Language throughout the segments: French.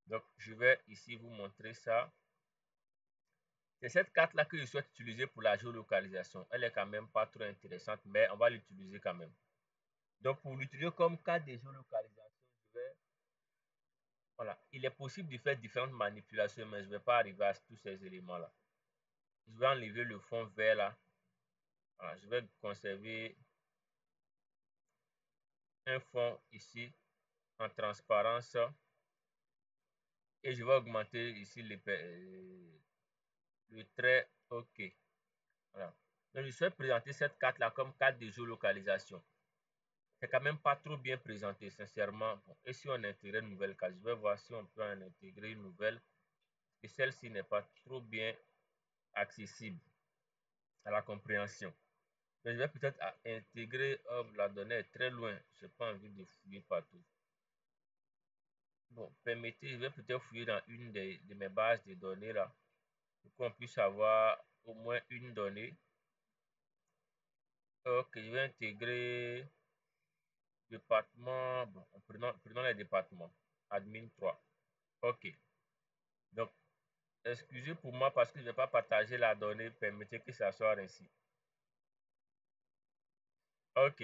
Donc, je vais ici vous montrer ça. C'est cette carte-là que je souhaite utiliser pour la géolocalisation. Elle est quand même pas trop intéressante, mais on va l'utiliser quand même. Donc, pour l'utiliser comme carte de géolocalisation, voilà, il est possible de faire différentes manipulations, mais je ne vais pas arriver à tous ces éléments-là. Je vais enlever le fond vert là. Voilà, je vais conserver un fond ici en transparence et je vais augmenter ici le trait. OK. Voilà. Donc, je souhaite présenter cette carte-là comme carte de géolocalisation. C'est quand même pas trop bien présenté, sincèrement. Bon, et si on intègre une nouvelle carte, je vais voir si on peut en intégrer une nouvelle. Et celle-ci n'est pas trop bien accessible à la compréhension. Mais je vais peut-être intégrer, la donnée est très loin. Je n'ai pas envie de fouiller partout. Bon, permettez, je vais peut-être fouiller dans une de mes bases de données là, pour qu'on puisse avoir au moins une donnée. Ok, je vais intégrer département. Bon, prenons les départements. Admin 3. Ok. Donc, excusez pour moi parce que je ne vais pas partager la donnée. Permettez que ça soit ainsi. Ok.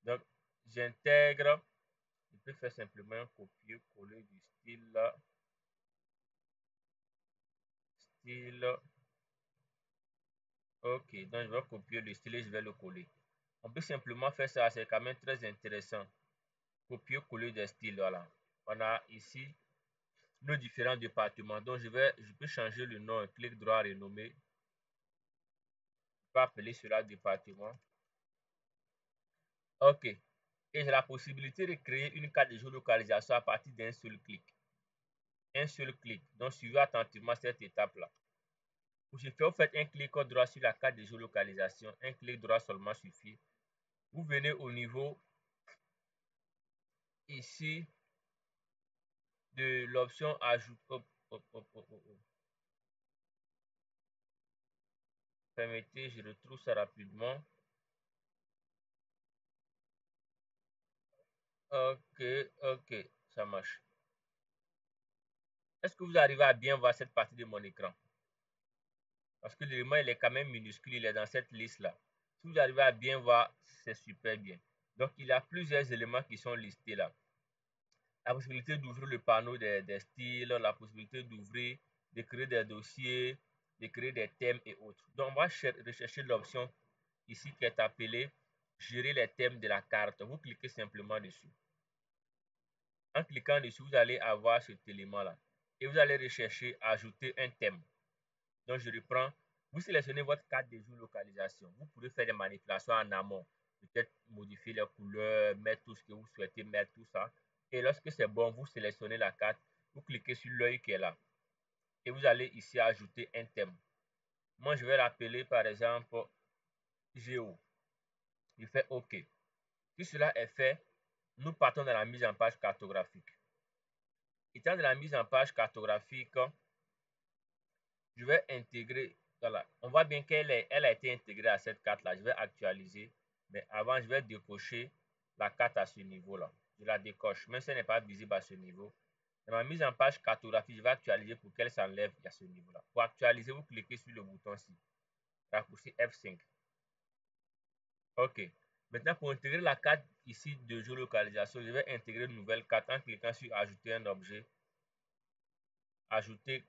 Donc, j'intègre. Je peux faire simplement un copier-coller du style là. Style. Ok. Donc, je vais copier le style et je vais le coller. On peut simplement faire ça. C'est quand même très intéressant. Copier-coller des styles. Voilà. On a ici nos différents départements. Donc, je peux changer le nom. Clic droit, renommer. Je peux appeler cela département. OK. Et j'ai la possibilité de créer une carte de géolocalisation à partir d'un seul clic. Un seul clic. Donc, suivez attentivement cette étape-là. Pour ce faire, vous faites un clic droit sur la carte de géolocalisation. Un clic droit seulement suffit. Vous venez au niveau ici de l'option ajout. Permettez, je retrouve ça rapidement. Ok, ok, ça marche. Est-ce que vous arrivez à bien voir cette partie de mon écran? Parce que l'élément, il est quand même minuscule, il est dans cette liste-là. Si vous arrivez à bien voir, c'est super bien. Donc, il y a plusieurs éléments qui sont listés là. La possibilité d'ouvrir le panneau des styles, la possibilité d'ouvrir, de créer des dossiers, de créer des thèmes et autres. Donc, on va rechercher l'option ici qui est appelée gérer les thèmes de la carte. Vous cliquez simplement dessus. En cliquant dessus, vous allez avoir cet élément-là. Et vous allez rechercher ajouter un thème. Donc, je reprends. Vous sélectionnez votre carte de géolocalisation. Vous pouvez faire des manipulations en amont. Peut-être modifier les couleurs, mettre tout ce que vous souhaitez mettre, tout ça. Et lorsque c'est bon, vous sélectionnez la carte. Vous cliquez sur l'œil qui est là. Et vous allez ici ajouter un thème. Moi, je vais l'appeler par exemple Géo. Je fais OK. Si cela est fait, nous partons dans la mise en page cartographique. Étant dans la mise en page cartographique, je vais intégrer, voilà, on voit bien elle a été intégrée à cette carte-là. Je vais actualiser, mais avant, je vais décocher la carte à ce niveau-là. Je la décoche, même si elle n'est pas visible à ce niveau. Dans ma mise en page cartographie, je vais actualiser pour qu'elle s'enlève à ce niveau-là. Pour actualiser, vous cliquez sur le bouton-ci, raccourci F5. OK. Maintenant, pour intégrer la carte ici de géolocalisation, je vais intégrer une nouvelle carte en cliquant sur Ajouter un objet, Ajouter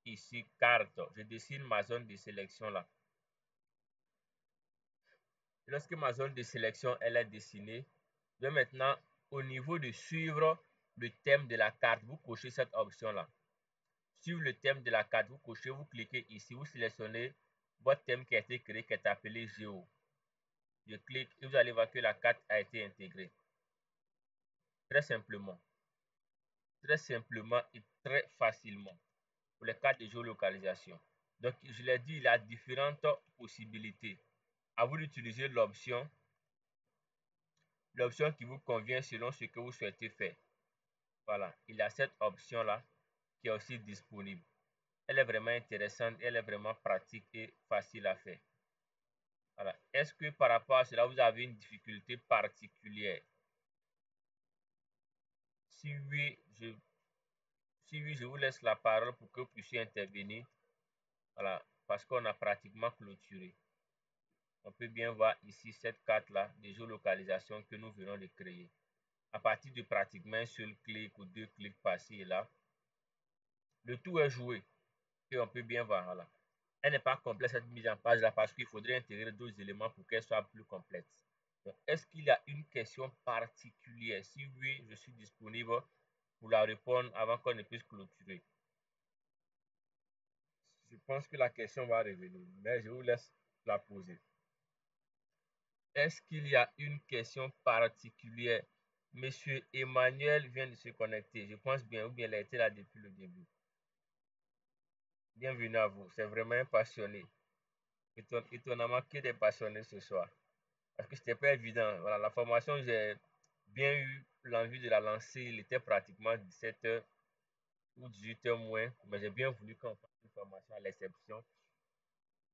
ici carte. Je dessine ma zone de sélection là. Lorsque ma zone de sélection elle est dessinée, je vais maintenant au niveau de suivre le thème de la carte, vous cochez cette option là. Suivre le thème de la carte, vous cochez, vous cliquez ici, vous sélectionnez votre thème qui a été créé, qui est appelé Géo. Je clique et vous allez voir que la carte a été intégrée. Très simplement et très facilement pour les cartes de géolocalisation. Donc, je l'ai dit, il y a différentes possibilités. À vous d'utiliser l'option qui vous convient selon ce que vous souhaitez faire. Voilà, il y a cette option-là qui est aussi disponible. Elle est vraiment intéressante, elle est vraiment pratique et facile à faire. Voilà. Est-ce que par rapport à cela, vous avez une difficulté particulière? Si oui, je vous laisse la parole pour que vous puissiez intervenir. Voilà, parce qu'on a pratiquement clôturé. On peut bien voir ici cette carte-là de géolocalisation que nous venons de créer. À partir de pratiquement un seul clic ou deux clics par-ci et là, le tout est joué. Et on peut bien voir, voilà. Elle n'est pas complète cette mise en page là parce qu'il faudrait intégrer d'autres éléments pour qu'elle soit plus complète. Est-ce qu'il y a une question particulière? Si oui, je suis disponible pour la répondre avant qu'on ne puisse clôturer. Je pense que la question va revenir, mais je vous laisse la poser. Est-ce qu'il y a une question particulière? Monsieur Emmanuel vient de se connecter. Je pense bien, ou bien il a été là depuis le début. Bienvenue à vous. C'est vraiment un passionné. Étonnamment que des passionnés ce soir. Parce que c'était pas évident. Voilà, la formation, j'ai bien eu l'envie de la lancer. Il était pratiquement 17h ou 18h moins. Mais j'ai bien voulu qu'on fasse une formation à l'exception.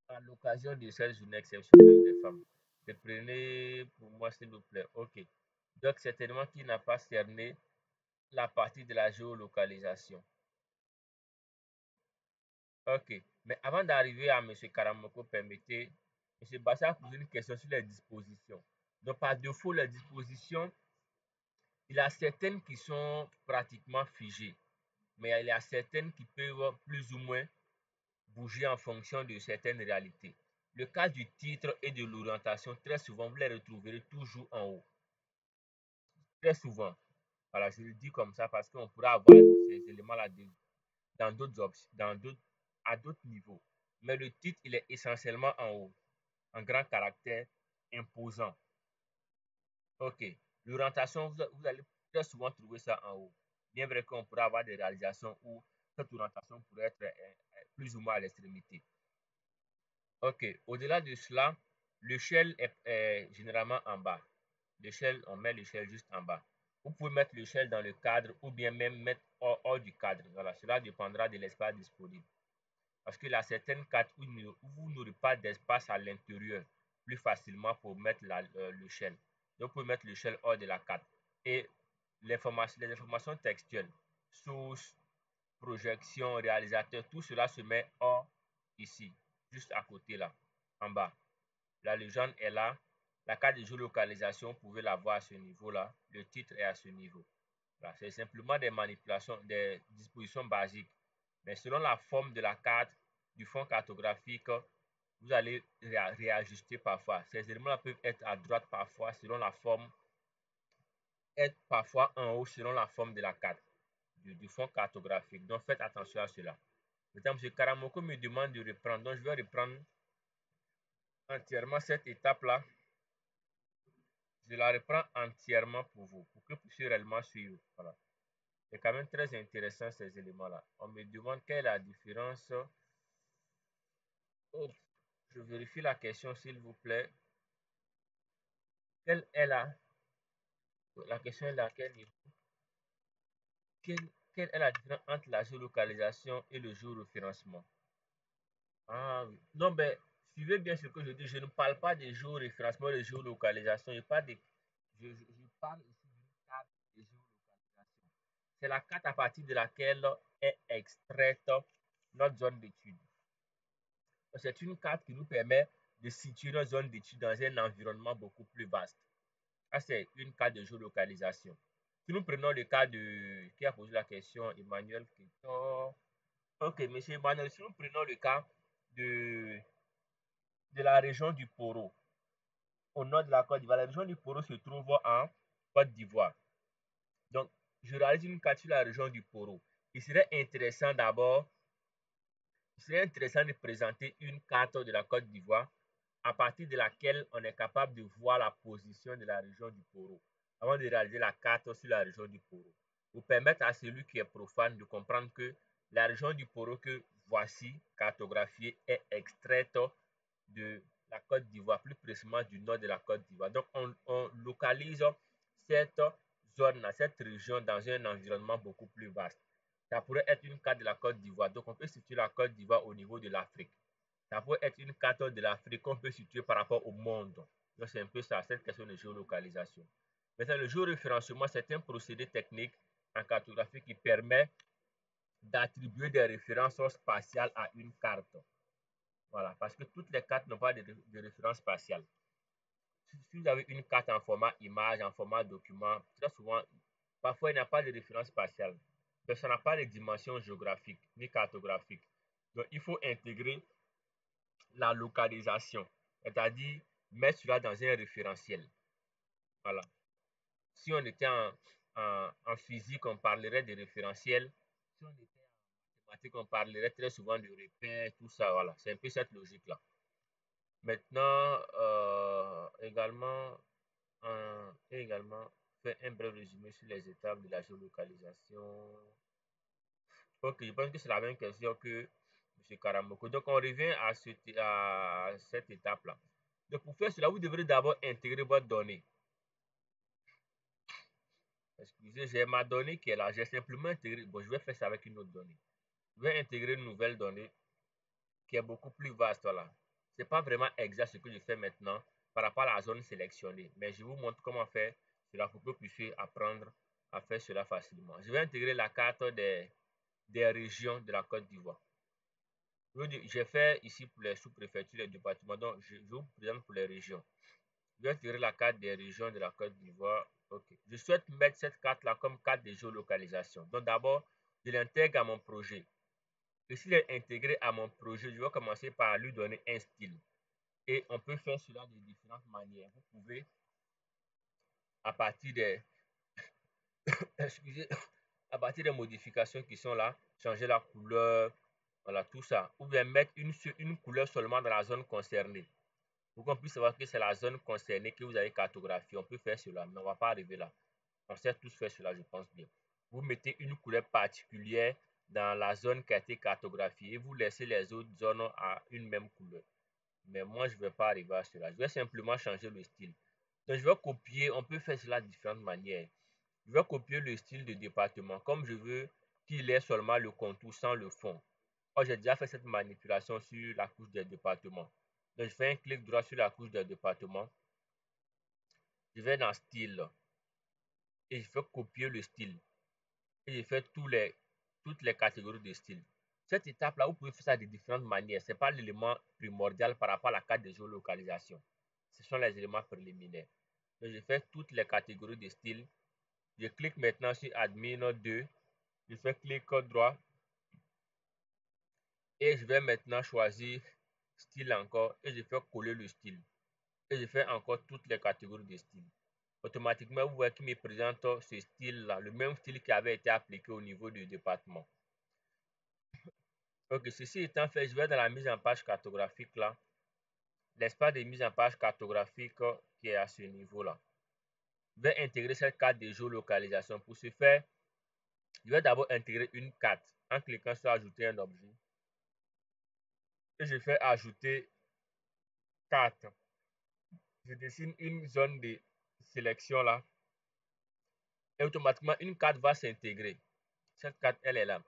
À l'occasion de cette journée exceptionnelle des femmes. Reprenez pour moi, s'il vous plaît. OK. Donc, certainement qu'il n'a pas cerné la partie de la géolocalisation. OK. Mais avant d'arriver à M. Karamoko, permettez, M. Bassa a posé une question sur les dispositions. Donc, par défaut, les dispositions, il y a certaines qui sont pratiquement figées, mais il y a certaines qui peuvent plus ou moins bouger en fonction de certaines réalités. Le cas du titre et de l'orientation, très souvent, vous les retrouverez toujours en haut. Très souvent. Voilà, je le dis comme ça parce qu'on pourrait avoir ces éléments-là dans d'autres options, à d'autres niveaux. Mais le titre, il est essentiellement en haut, en grand caractère, imposant. OK. L'orientation, vous allez très souvent trouver ça en haut. Bien vrai qu'on pourrait avoir des réalisations où cette orientation pourrait être plus ou moins à l'extrémité. OK. Au-delà de cela, l'échelle est généralement en bas. L'échelle, on met l'échelle juste en bas. Vous pouvez mettre l'échelle dans le cadre ou bien même mettre hors du cadre. Voilà, cela dépendra de l'espace disponible. Parce qu'il y a certaines cartes où vous n'aurez pas d'espace à l'intérieur plus facilement pour mettre l'échelle. Donc, vous pouvez mettre l'échelle hors de la carte. Et les informations textuelles, source, projection, réalisateur, tout cela se met hors ici, juste à côté là, en bas. La légende est là. La carte de géolocalisation, vous pouvez la voir à ce niveau-là. Le titre est à ce niveau. Voilà, c'est simplement des manipulations, des dispositions basiques. Mais selon la forme de la carte, du fond cartographique, vous allez réajuster parfois. Ces éléments-là peuvent être à droite parfois, selon la forme, être parfois en haut, selon la forme de la carte, du fond cartographique. Donc, faites attention à cela. Maintenant, M. Karamoko me demande de reprendre. Donc, je vais reprendre entièrement cette étape-là. Je la reprends entièrement pour vous, pour que vous puissiez réellement suivre. Voilà. C'est quand même très intéressant ces éléments-là. On me demande quelle est la différence. Oh, je vérifie la question s'il vous plaît. Quelle est la question est à quel niveau? Quelle est la différence entre la géolocalisation et le géoréférencement? Ah oui. Non, mais suivez bien ce que je dis. Je ne parle pas de géoréférencement et de géolocalisation. Je parle ici d'une carte de géolocalisation. C'est la carte à partir de laquelle est extraite notre zone d'étude. C'est une carte qui nous permet de situer notre zone d'étude dans un environnement beaucoup plus vaste. Ça, c'est une carte de géolocalisation. Si nous prenons le cas de... Qui a posé la question? Emmanuel Kétor. Ok, monsieur Emmanuel, si nous prenons le cas de la région du Poro, au nord de la Côte d'Ivoire, la région du Poro se trouve en Côte d'Ivoire. Donc, je réalise une carte sur la région du Poro. Il serait intéressant d'abord, il serait intéressant de présenter une carte de la Côte d'Ivoire à partir de laquelle on est capable de voir la position de la région du Poro avant de réaliser la carte sur la région du Poro. Pour permettre à celui qui est profane de comprendre que la région du Poro que voici cartographiée est extraite de la Côte d'Ivoire, plus précisément du nord de la Côte d'Ivoire. Donc, on localise cette zone, cette région dans un environnement beaucoup plus vaste. Ça pourrait être une carte de la Côte d'Ivoire. Donc, on peut situer la Côte d'Ivoire au niveau de l'Afrique. Ça peut être une carte de l'Afrique qu'on peut situer par rapport au monde. Donc, c'est un peu ça, cette question de géolocalisation. Maintenant, le géoréférencement, c'est un procédé technique en cartographie qui permet d'attribuer des références spatiales à une carte. Voilà, parce que toutes les cartes n'ont pas de référence spatiale. Si vous avez une carte en format image, en format document, très souvent, parfois il n'y a pas de référence spatiale. Donc, ça n'a pas de dimension géographique ni cartographique. Donc, il faut intégrer la localisation, c'est-à-dire mettre cela dans un référentiel. Voilà. Si on était en physique, on parlerait de référentiel. Si on était en mathématiques, on parlerait très souvent de repères, tout ça. Voilà. C'est un peu cette logique-là. Maintenant, également, faire un bref résumé sur les étapes de la géolocalisation. Ok, je pense que c'est la même question que M. Karamoko. Donc, on revient à cette étape-là. Donc, pour faire cela, vous devrez d'abord intégrer votre donnée. Excusez, j'ai ma donnée qui est là. J'ai simplement intégré. Bon, je vais faire ça avec une autre donnée. Je vais intégrer une nouvelle donnée qui est beaucoup plus vaste là. Ce n'est pas vraiment exact ce que je fais maintenant par rapport à la zone sélectionnée. Mais je vous montre comment faire cela pour que vous puissiez apprendre à faire cela facilement. Je vais intégrer la carte des régions de la Côte d'Ivoire. J'ai fait ici pour les sous-préfectures et départements. Donc, je vous présente pour les régions. Je vais intégrer la carte des régions de la Côte d'Ivoire. Okay. Je souhaite mettre cette carte-là comme carte de géolocalisation. Donc, d'abord, je l'intègre à mon projet. Et s'il est intégré à mon projet, je vais commencer par lui donner un style. Et on peut faire cela de différentes manières. Vous pouvez, à partir des, excusez, à partir des modifications qui sont là, changer la couleur, voilà, tout ça. Ou bien mettre une couleur seulement dans la zone concernée. Pour qu'on puisse savoir que c'est la zone concernée que vous avez cartographiée. On peut faire cela, mais on ne va pas arriver là. On sait tous faire cela, je pense bien. Vous mettez une couleur particulière dans la zone qui a été cartographiée et vous laissez les autres zones à une même couleur. Mais moi, je ne vais pas arriver à cela. Je vais simplement changer le style. Donc, je vais copier. On peut faire cela de différentes manières. Je vais copier le style de département comme je veux qu'il ait seulement le contour sans le fond. Or, j'ai déjà fait cette manipulation sur la couche des départements. Donc, je fais un clic droit sur la couche des départements. Je vais dans style et je fais copier le style. Et je fais toutes les catégories de style. Cette étape-là, vous pouvez faire ça de différentes manières. Ce n'est pas l'élément primordial par rapport à la carte de géolocalisation. Ce sont les éléments préliminaires. Donc, je fais toutes les catégories de style. Je clique maintenant sur Admin 2. Je fais clic droit. Et je vais maintenant choisir style encore. Et je fais coller le style. Et je fais encore toutes les catégories de style. Automatiquement, vous voyez qu'il me présente ce style-là, le même style qui avait été appliqué au niveau du département. Ok, ceci étant fait, je vais dans la mise en page cartographique là. L'espace de mise en page cartographique qui est à ce niveau-là. Je vais intégrer cette carte de géolocalisation. Pour ce faire, je vais d'abord intégrer une carte en cliquant sur ajouter un objet. Et je fais ajouter carte. Je dessine une zone de sélection là. Et automatiquement, une carte va s'intégrer. Cette carte, elle est là.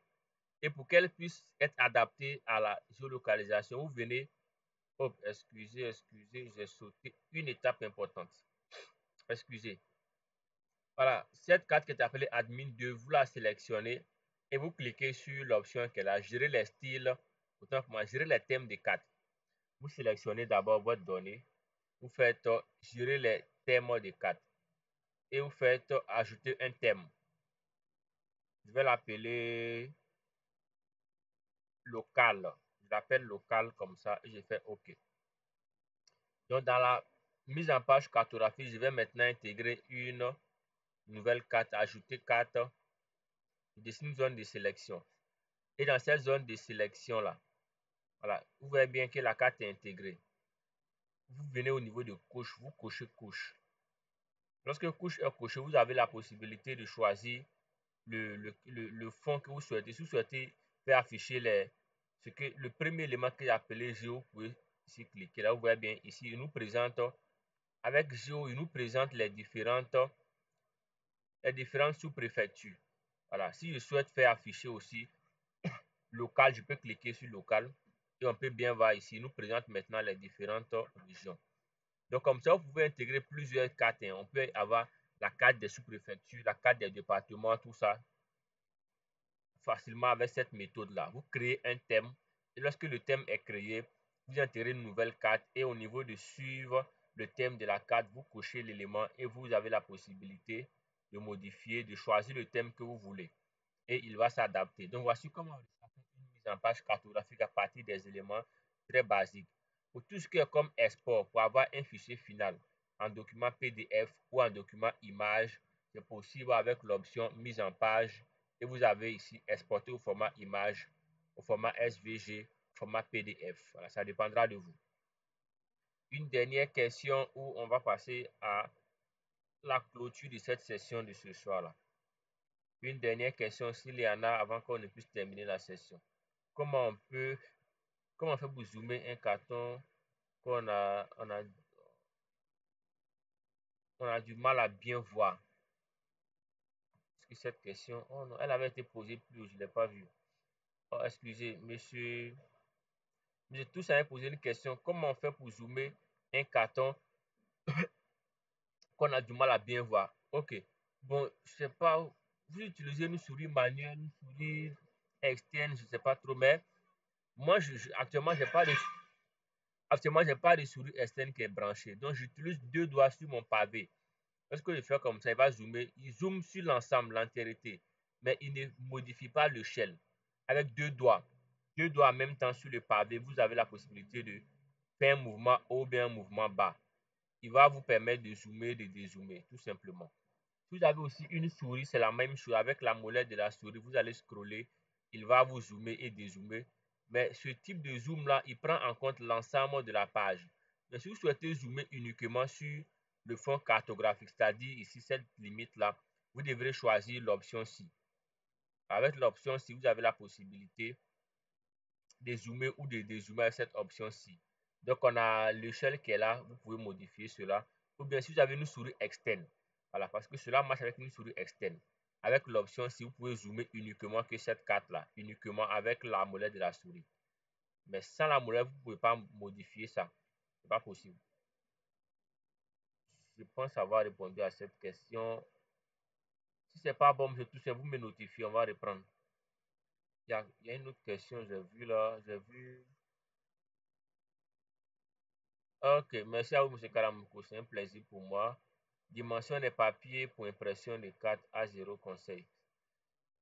Et pour qu'elle puisse être adaptée à la géolocalisation, vous venez, hop, excusez, j'ai sauté une étape importante. Excusez. Voilà, cette carte qui est appelée Admin 2, vous la sélectionnez et vous cliquez sur l'option qui est là, gérer les styles, autant pour moi, gérer les thèmes des cartes. Vous sélectionnez d'abord votre donnée, vous faites gérer les thèmes des cartes et vous faites ajouter un thème. Je vais l'appeler local. Je l'appelle local comme ça et je fais OK. Donc, dans la mise en page cartographie, je vais maintenant intégrer une nouvelle carte, ajouter carte. Je dessine une zone de sélection. Et dans cette zone de sélection-là, voilà, vous voyez bien que la carte est intégrée. Vous venez au niveau de couche, vous cochez couche. Lorsque couche est coché, vous avez la possibilité de choisir le fond que vous souhaitez. Si vous souhaitez faire afficher le premier élément qui est appelé géo, vous pouvez ici cliquer. Là, vous voyez bien ici, il nous présente, avec géo, il nous présente les différentes sous-préfectures. Voilà, si je souhaite faire afficher aussi local, je peux cliquer sur local et on peut bien voir ici, il nous présente maintenant les différentes régions. Donc comme ça, vous pouvez intégrer plusieurs cartes. On peut avoir la carte des sous-préfectures, la carte des départements, tout ça. facilement avec cette méthode-là. Vous créez un thème et lorsque le thème est créé, vous intégrez une nouvelle carte et au niveau de suivre le thème de la carte, vous cochez l'élément et vous avez la possibilité de modifier, de choisir le thème que vous voulez et il va s'adapter. Donc, voici comment on fait une mise en page cartographique à partir des éléments très basiques. Pour tout ce qui est comme export, pour avoir un fichier final en document PDF ou en document image, c'est possible avec l'option mise en page et vous avez ici exporter au format image, au format SVG, format PDF. Voilà, ça dépendra de vous. Une dernière question où on va passer à la clôture de cette session de ce soir-là. Une dernière question s'il y en a avant qu'on ne puisse terminer la session. Comment on fait pour zoomer un carton qu'on a du mal à bien voir? Parce que cette question, oh non, elle avait été posée plus haut, je ne l'ai pas vue. Oh, excusez, monsieur tous avait posé une question. Comment on fait pour zoomer un carton qu'on a du mal à bien voir? Ok. Bon, je sais pas, vous utilisez une souris manuelle, une souris externe, je ne sais pas trop, mais moi, actuellement, j'ai pas de souris externe qui est branchée. Donc, j'utilise deux doigts sur mon pavé. Lorsque je fais comme ça, il va zoomer. Il zoome sur l'ensemble, l'entièreté. Mais il ne modifie pas le shell. Avec deux doigts en même temps sur le pavé, vous avez la possibilité de faire un mouvement haut ou bien un mouvement bas. Il va vous permettre de zoomer, de dézoomer, tout simplement. Si vous avez aussi une souris, c'est la même chose. Avec la molette de la souris, vous allez scroller. Il va vous zoomer et dézoomer. Mais ce type de zoom-là, il prend en compte l'ensemble de la page. Mais si vous souhaitez zoomer uniquement sur le fond cartographique, c'est-à-dire ici, cette limite-là, vous devrez choisir l'option ci. Avec l'option ci, vous avez la possibilité de zoomer ou de dézoomer avec cette option-ci. Donc, on a l'échelle qui est là. Vous pouvez modifier cela. Ou bien, si vous avez une souris externe, voilà, parce que cela marche avec une souris externe. Avec l'option, si vous pouvez zoomer uniquement que cette carte-là, uniquement avec la molette de la souris. Mais sans la molette, vous ne pouvez pas modifier ça. Ce n'est pas possible. Je pense avoir répondu à cette question. Si ce n'est pas bon, monsieur Toussaint, vous me notifiez, on va reprendre. Il y a une autre question, j'ai vu là, Ok, merci à vous, monsieur Karamoukou, c'est un plaisir pour moi. Dimension des papiers pour impression de cartes A0 conseil.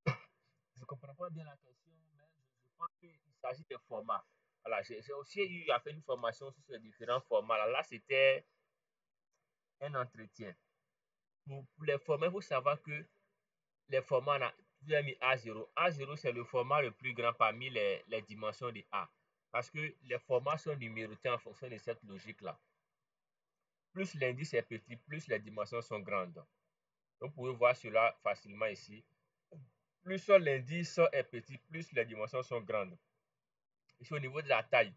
Je ne comprends pas bien la question, mais je pense qu'il s'agit de formats. Voilà, j'ai aussi eu à faire une formation sur ces différents formats. Là, c'était un entretien. Pour les formats, il faut savoir que les formats, vous avez mis A0. A0, c'est le format le plus grand parmi les dimensions de A. Parce que les formats sont numérotés en fonction de cette logique-là. Plus l'indice est petit, plus les dimensions sont grandes. Vous pouvez voir cela facilement ici. Plus l'indice est petit, plus les dimensions sont grandes. Ici, au niveau de la taille,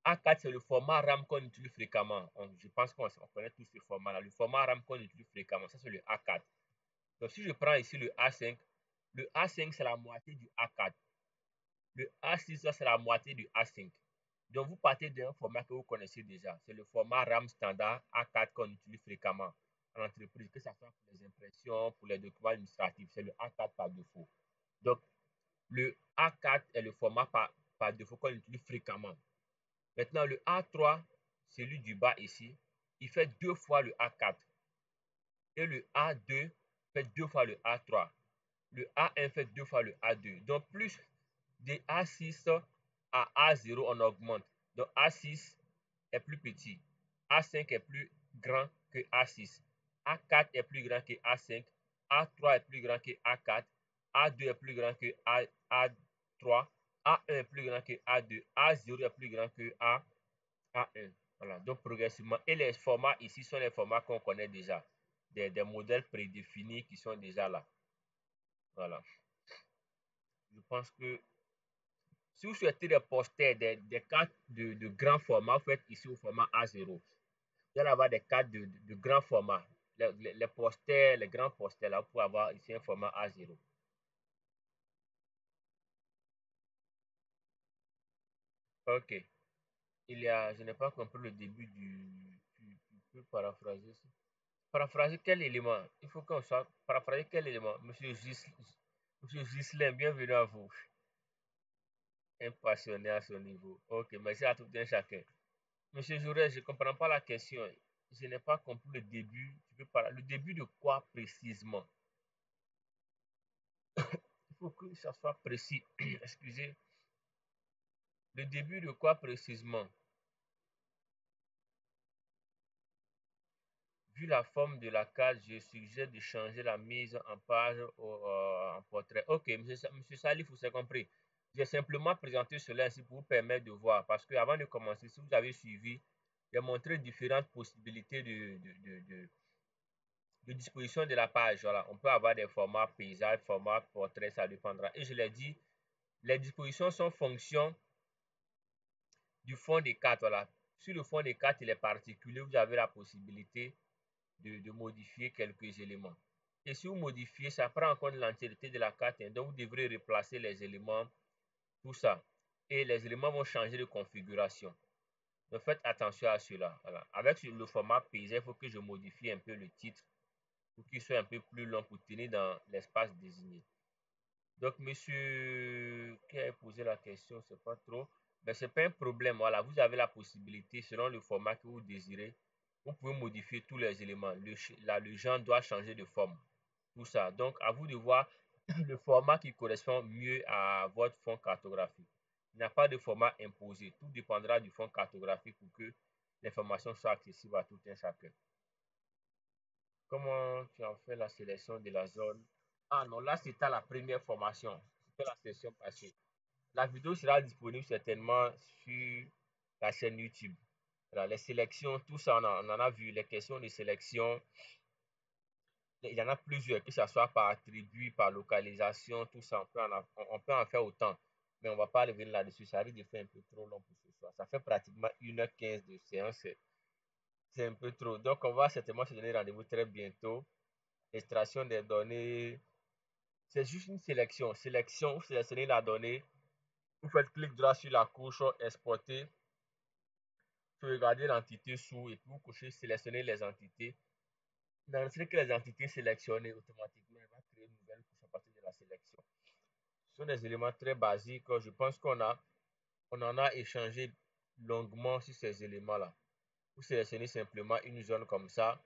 A4, c'est le format RAM qu'on utilise fréquemment. Je pense qu'on connaît tous ce format-là. Le format RAM qu'on utilise fréquemment, ça c'est le A4. Donc, si je prends ici le A5, c'est la moitié du A4. Le A6, c'est la moitié du A5. Donc, vous partez d'un format que vous connaissez déjà. C'est le format RAM standard A4 qu'on utilise fréquemment en entreprise, que ce soit pour les impressions, pour les documents administratifs. C'est le A4 par défaut. Donc, le A4 est le format par défaut qu'on utilise fréquemment. Maintenant, le A3, celui du bas ici, il fait 2 fois le A4. Et le A2 fait 2 fois le A3. Le A1 fait 2 fois le A2. Donc, plus de A6 à A0, on augmente. Donc, A6 est plus petit. A5 est plus grand que A6. A4 est plus grand que A5. A3 est plus grand que A4. A2 est plus grand que A3. A1 est plus grand que A2. A0 est plus grand que A1. Voilà, donc progressivement. Et les formats ici sont les formats qu'on connaît déjà. Des modèles prédéfinis qui sont déjà là. Voilà. Je pense que si vous souhaitez des posters, des cartes de grand format, vous faites ici au format A0. Vous allez avoir des cartes de grand format. Les posters, les grands posters, là, vous pouvez avoir ici un format A0. Ok. Je n'ai pas compris le début tu peux paraphraser ça. Paraphraser quel élément? Il faut qu'on soit paraphraser quel élément? Monsieur Gislain, bienvenue à vous. Un passionné à son niveau. Ok, merci à tout un chacun. Monsieur Jaurès, je ne comprends pas la question. Je n'ai pas compris le début. Tu peux parler. Le début de quoi précisément? Il faut que ça soit précis. Excusez. Le début de quoi précisément? Vu la forme de la carte, je suggère de changer la mise en page en portrait. Ok, monsieur Salif, vous avez compris. J'ai simplement présenté cela ainsi pour vous permettre de voir. Parce que avant de commencer, si vous avez suivi, j'ai montré différentes possibilités de disposition de la page. Voilà, on peut avoir des formats paysage, format portrait, ça dépendra. Et je l'ai dit, les dispositions sont fonction du fond des cartes. Voilà. Sur le fond des cartes, il est particulier, vous avez la possibilité de modifier quelques éléments. Et si vous modifiez, ça prend en compte l'entièreté de la carte. Donc, vous devrez replacer les éléments, tout ça. Et les éléments vont changer de configuration. Donc, faites attention à cela. Voilà. Avec le format paysage, il faut que je modifie un peu le titre pour qu'il soit un peu plus long pour tenir dans l'espace désigné. Donc, monsieur qui a posé la question, c'est pas trop. Mais ce n'est pas un problème. Voilà, vous avez la possibilité, selon le format que vous désirez, vous pouvez modifier tous les éléments. Le genre doit changer de forme. Tout ça. Donc, à vous de voir le format qui correspond mieux à votre fond cartographique. Il n'y a pas de format imposé. Tout dépendra du fond cartographique pour que l'information soit accessible à tout un chacun. Comment tu as fait la sélection de la zone? Ah non, là c'était la première formation. C'était la session passée. La vidéo sera disponible certainement sur la chaîne YouTube. Voilà, les sélections, tout ça, on en a vu. Les questions de sélection, il y en a plusieurs, que ce soit par attribut, par localisation, tout ça, on peut en faire autant. Mais on ne va pas revenir là-dessus. Ça risque de faire un peu trop long pour ce soir. Ça fait pratiquement 1h15 de séance. C'est un peu trop. Donc, on va certainement se donner rendez-vous très bientôt. Extraction des données. C'est juste une sélection. Sélection, vous sélectionnez la donnée. Vous faites clic droit sur la couche exporter. Vous regardez l'entité sous et puis vous cochez sélectionner les entités. Dans ce que les entités sélectionnées, automatiquement, elle va créer une nouvelle couche à partir de la sélection. Ce sont des éléments très basiques. Je pense on en a échangé longuement sur ces éléments-là. Vous sélectionnez simplement une zone comme ça.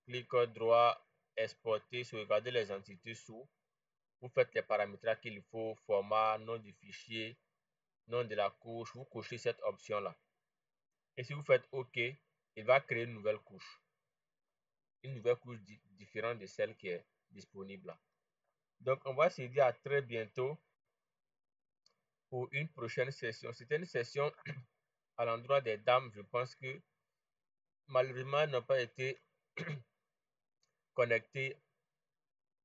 Clic droit, exporter, sauvegarder les entités sous. Vous faites les paramétrages qu'il faut, format, nom du fichier, nom de la couche. Vous cochez cette option-là. Et si vous faites OK, il va créer une nouvelle couche. Une nouvelle couche différente de celle qui est disponible là. Donc, on va se dire à très bientôt pour une prochaine session. C'était une session à l'endroit des dames. Je pense que malheureusement, elles n'ont pas été connectées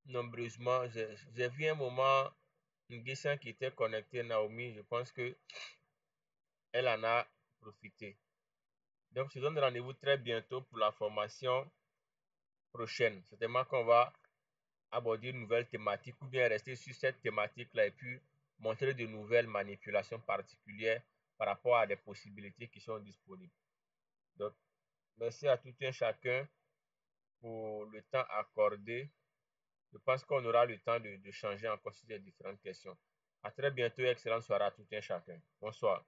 nombreusement. J'ai vu un moment une Nguessan qui était connectée, Naomi. Je pense que elle en a profité. Donc, je donne rendez-vous très bientôt pour la formation prochaine. Certainement qu'on va aborder une nouvelle thématique ou bien rester sur cette thématique-là et puis montrer de nouvelles manipulations particulières par rapport à des possibilités qui sont disponibles. Donc, merci à tout un chacun pour le temps accordé. Je pense qu'on aura le temps de changer encore sur les différentes questions. À très bientôt et excellente soirée à tout un chacun. Bonsoir.